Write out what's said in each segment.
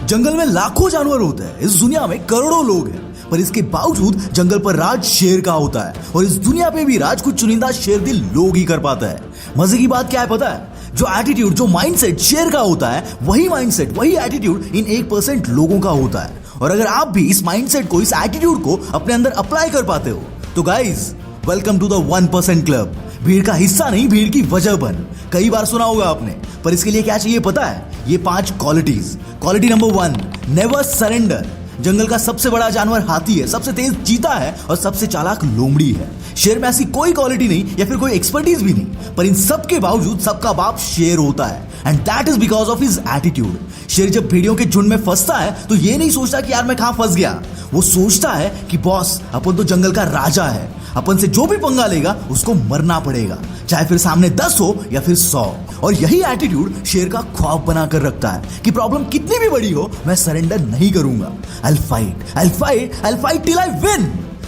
जंगल में लाखों जानवर होते हैं, इस दुनिया में करोड़ों लोग हैं, पर इसके बावजूद जंगल पर राज शेर का होता है। और इस दुनिया पे भी राज कुछ चुनिंदा शेरदिल लोग ही कर पाता है। मजे की बात क्या है पता है? जो एटीट्यूड, जो माइंडसेट शेर का होता है, वही माइंडसेट, वही एटीट्यूड इन 1% लोगों का होता है। और अगर आप भी इस माइंडसेट को, इस एटीट्यूड को अपने अंदर अप्लाई कर पाते हो तो guys, welcome to the 1% club. भीड़ का हिस्सा नहीं, भीड़ की वजह बन। कई बार सुना होगा आपने, पर इसके लिए क्या चाहिए पता है? ये 5 qualities. Quality number 1, never surrender. जंगल का सबसे बड़ा जानवर हाथी है, सबसे तेज चीता है और सबसे चालाक लोमड़ी है। शेर में ऐसी कोई क्वालिटी नहीं या फिर कोई एक्सपर्टीज भी नहीं, पर इन सब के बावजूद सबका बाप शेर होता है, and that is because of his attitude. शेर जब भेड़ियों के झुंड में फंसता है तो ये नहीं सोचता कि यार मैं कहां फंस गया। वो सोचता है कि बॉस, अपन तो जंगल का राजा है, अपन से जो भी पंगा लेगा उसको मरना पड़ेगा, चाहे फिर सामने 10 हो या फिर 100। और यही एटीट्यूड शेर का ख्वाब बनाकर रखता है कि प्रॉब्लम कितनी भी बड़ी हो, मैं सरेंडर नहीं करूंगा। I'll fight till I win।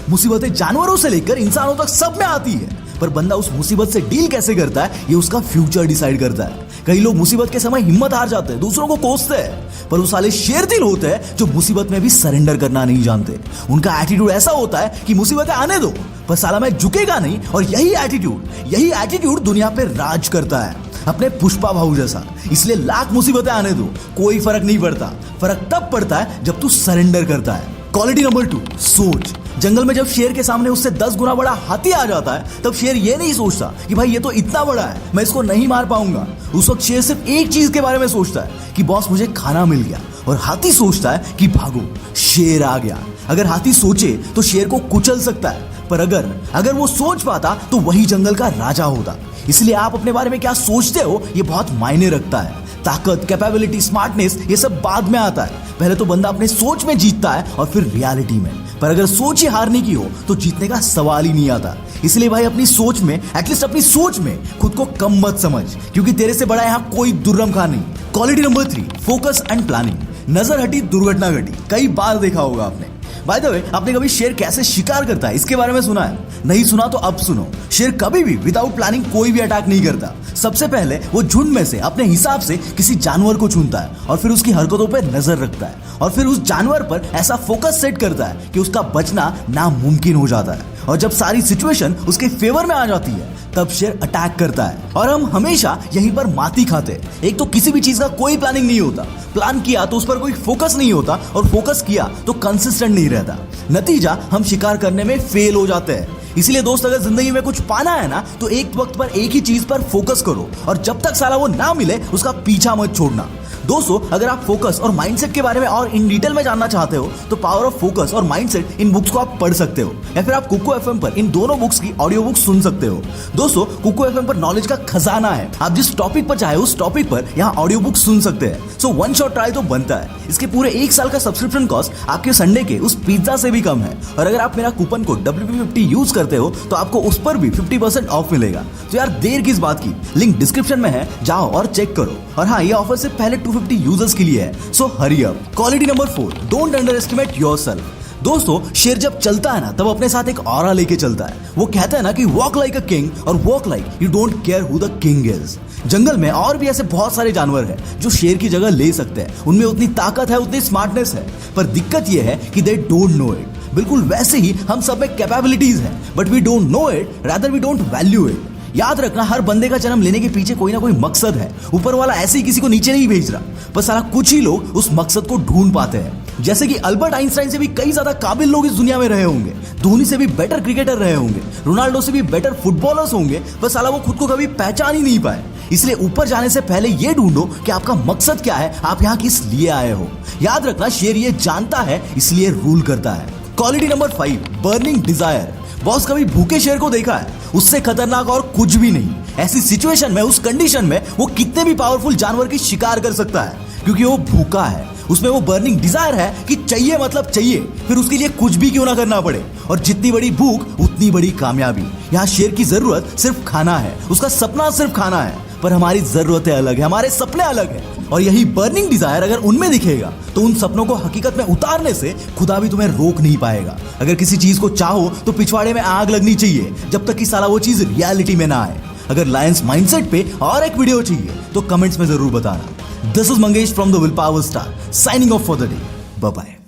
मुसीबतें जानवरों से लेकर इंसानों तक सब में आती है, पर बंदा उस मुसीबत से डील कैसे करता है ये उसका फ्यूचर डिसाइड करता है। कई लोग मुसीबत के समय हिम्मत हार जाते हैं, दूसरों को कोसते हैं, पर उस साले शेरदिल होते हैं जो मुसीबत में भी सरेंडर करना नहीं जानते। उनका एटीट्यूड ऐसा होता है कि मुसीबतें आने दो, पर साला मैं झुकेगा नहीं। और यही एटीट्यूड दुनिया पे राज करता है, अपने पुष्पा भाऊ जैसा। इसलिए लाख मुसीबतें आने दो, कोई फर्क नहीं पड़ता। फर्क तब पड़ता है जब तू सरेंडर करता है। क्वालिटी नंबर 2, सोच। जंगल में जब शेर के सामने उससे 10 गुना बड़ा हाथी आ जाता है, तब शेर ये नहीं सोचता कि भाई ये तो इतना बड़ा है, मैं इसको नहीं मार पाऊंगा। उस वक्त शेर सिर्फ एक चीज के बारे में सोचता है कि बॉस मुझे खाना मिल गया। और हाथी सोचता है कि भागो, शेर आ गया। अगर हाथी सोचे तो शेर को कुचल सकता है, पर अगर वो सोच पाता तो वही जंगल का राजा होता। इसलिए आप अपने बारे में क्या सोचते हो ये बहुत मायने रखता है। ताकत, कैपेबिलिटी, स्मार्टनेस ये सब बाद में आता है। पहले तो बंदा अपने सोच में जीतता है और फिर रियलिटी में। पर अगर सोच ही हारने की हो तो जीतने का सवाल ही नहीं आता। इसलिए भाई अपनी सोच में, एटलीस्ट अपनी सोच में खुद को कम मत समझ, क्योंकि तेरे से बड़ा यहाँ कोई दुर्रम खा नहीं। Quality number 3, focus and planning. नजर हटी दुर्घटना घटी। कई बार देखा होगा आपने। बाय द वे, आपने कभी शेर कैसे शिकार करता है इसके बारे में सुना है? नहीं सुना तो अब सुनो। शेर कभी भी विदाउट प्लानिंग कोई भी अटैक नहीं करता। सबसे पहले वो झुंड में से अपने हिसाब से किसी जानवर को चुनता है और फिर उसकी हरकतों पर नजर रखता है और फिर उस जानवर पर ऐसा फोकस सेट करता है कि उसका बचना नामुमकिन हो जाता है। और जब सारी सिचुएशन उसके फेवर में आ जाती है तब शेर अटैक करता है। और हम हमेशा यहीं पर माती खाते हैं। एक तो किसी भी चीज का कोई प्लानिंग नहीं होता, प्लान किया तो उस पर कोई फोकस नहीं होता, और फोकस किया तो कंसिस्टेंट नहीं रहता। नतीजा, हम शिकार करने में फेल हो जाते हैं। इसलिए दोस्त, अगर जिंदगी में कुछ पाना है ना तो एक वक्त पर एक ही चीज पर फोकस करो, और जब तक साला वो ना मिले उसका पीछा मत छोड़ना। दोस्तों, अगर आप फोकस और माइंडसेट के बारे में और इन डिटेल में जानना चाहते हो तो पावर ऑफ फोकस और माइंडसेट इन बुक्स को आप पढ़ सकते हो, या फिर आप कुकू एफएम पर इन दोनों बुक्स की ऑडियो बुक सुन सकते हो। दोस्तों, कुकू एफएम पर नॉलेज का खजाना है। आप जिस टॉपिक पर चाहे उस टॉपिक पर यहाँ ऑडियो बुक सुन सकते हैं। सो वन शॉट ट्राई तो बनता है। इसके पूरे 1 साल का सब्सक्रिप्शन कॉस्ट आपके संडे के उस पिज्जा से भी कम है। और अगर आप मेरा कूपन कोड WP50 यूज करते हो तो आपको उस पर भी 50% ऑफ मिलेगा। तो यार देर किस बात की, लिंक डिस्क्रिप्शन में है, जाओ और चेक करो। और हाँ, ये ऑफर सिर्फ पहले 250 यूजर्स के लिए है, so hurry up. Quality number 4, don't underestimate yourself. दोस्तों, शेर जब चलता है ना तब अपने साथ एक ऑरा लेके चलता है। वो कहता है ना कि वॉक लाइक अ किंग और walk like you don't care who the king is. जंगल में और भी ऐसे बहुत सारे जानवर हैं जो शेर की जगह ले सकते हैं। उनमें उतनी ताकत है, उतनी स्मार्टनेस है, पर दिक्कत यह है कि दे डोंट नो इट। बिल्कुल वैसे ही हम सब में कैपेबिलिटीज हैं, but we don't know it, rather we don't value it. याद रखना, हर बंदे का जन्म लेने के पीछे कोई ना कोई मकसद है। ऊपर वाला ऐसे ही किसी को नीचे नहीं भेज रहा, पर साला कुछ ही लोग उस मकसद को ढूंढ पाते हैं। जैसे कि अल्बर्ट आइंस्टाइन से भी कई ज्यादा काबिल लोग इस दुनिया में रहे होंगे, धोनी से भी बेटर क्रिकेटर रहे होंगे, रोनाल्डो से भी बेटर फुटबॉलर्स होंगे, पर साला वो खुद को कभी पहचान ही नहीं पाए। इसलिए ऊपर जाने से पहले ये ढूंढो कि आपका मकसद क्या है, आप यहाँ किस लिए आए हो। याद रखना, शेर ये जानता है इसलिए रूल करता है। Quality number 5, burning desire. Boss, कभी भूखे शेर को देखा है? उससे खतरनाक और कुछ भी नहीं। ऐसी सिचुएशन में, उस कंडीशन में वो कितने भी पावरफुल जानवर की शिकार कर सकता है, क्योंकि वो भूखा है। उसमें वो बर्निंग डिजायर है कि चाहिए मतलब चाहिए, फिर उसके लिए कुछ भी क्यों ना करना पड़े। और जितनी बड़ी भूख उतनी बड़ी कामयाबी। यहाँ शेर की जरूरत सिर्फ खाना है, उसका सपना सिर्फ खाना है, पर हमारी जरूरतें अलग है, हमारे सपने अलग है। और यही बर्निंग डिजायर अगर उनमें दिखेगा तो उन सपनों को हकीकत में उतारने से खुदा भी तुम्हें रोक नहीं पाएगा। अगर किसी चीज को चाहो तो पिछवाड़े में आग लगनी चाहिए जब तक कि साला वो चीज रियलिटी में ना आए। अगर लायंस माइंडसेट पे और एक वीडियो चाहिए तो कमेंट्स में जरूर बताना। This is Mangesh from the will power star signing off for the day. Bye bye.